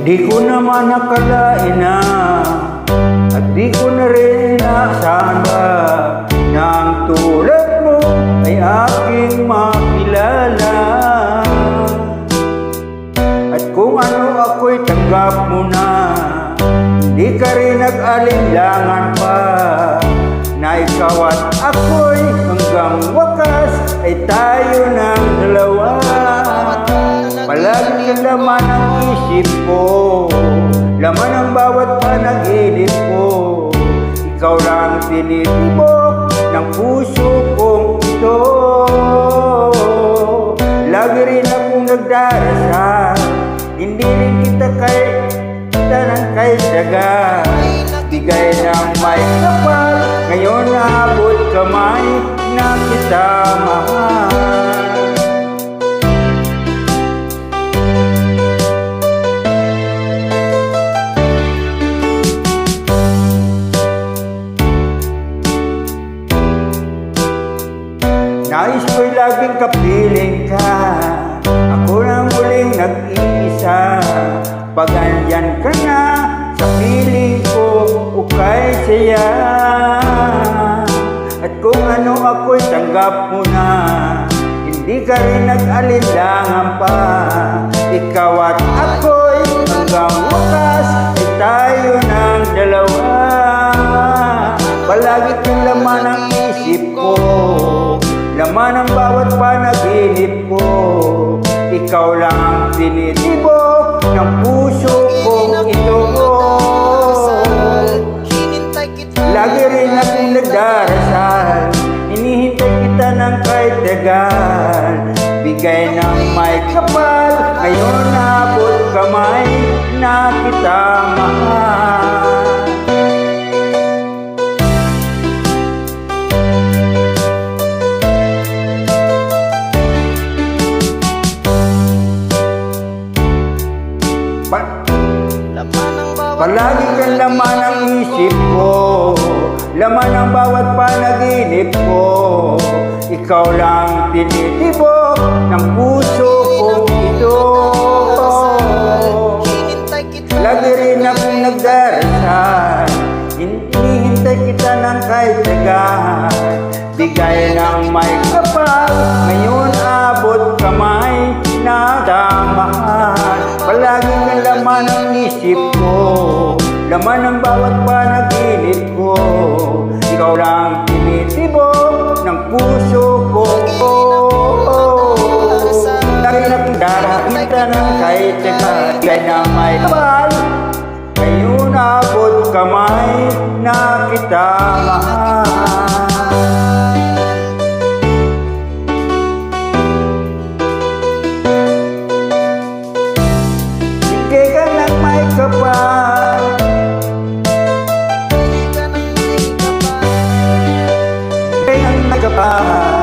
Di ko naman nakalain na at di ko na rin inaasahan na ang tulad mo ay aking makilala. At kung ano ako'y tanggap mo na, hindi ka rin nag-alinlangan pa na ikaw at ako'y hanggang wakas ay tayo ng dalawa. Palagi ang laman ang isip ko, laman ang bawat panaginip ko. Ikaw lang tinitibok ng puso kong ito. Lagi rin akong nagdarasal, hindi rin kita ng kay tiyaga. Bigay ng may kapal, ngayon naabot kamay na kita mahal. Nais ko'y laging kapiling ka, ako na muling nag-iisa. Pag andyan ka na sa piling ko, ukay saya. At kung ano ako'y tanggap mo na, hindi ka rin nag-alinlangan pa. Ikaw at ako'y hanggang wakas ay tayo ng dalawa. Palagi kang laman ang isip ko, laman ang bawat panaginip ko. Ikaw lang ang tinitibok ng puso kong ito. Lagi rin akong nagdarasal, hinihintay kita ng kahit tagal. Bigay ng may kapal, ngayon naabot kamay na kita mahal. Palagi kang laman ang isip ko, laman ang bawat panaginip ko. Ikaw lang tinitibok ng puso kong ito. Lagi rin akong nagdarasal, hinihintay kita ng kahit tagal. Bigay ng may kapal, ngayon abot kamay na damahal. Palagi kang laman ang isip ko, laman ang bawat panaginip ko. Ikaw lang tinitibok ng puso ko. Lagi na kong darakita ng kahit tagal. Bigay na may kapal, ngayon abot kamay na kita mahal. Bigay ka ng may kapal, bigay ng may kapal.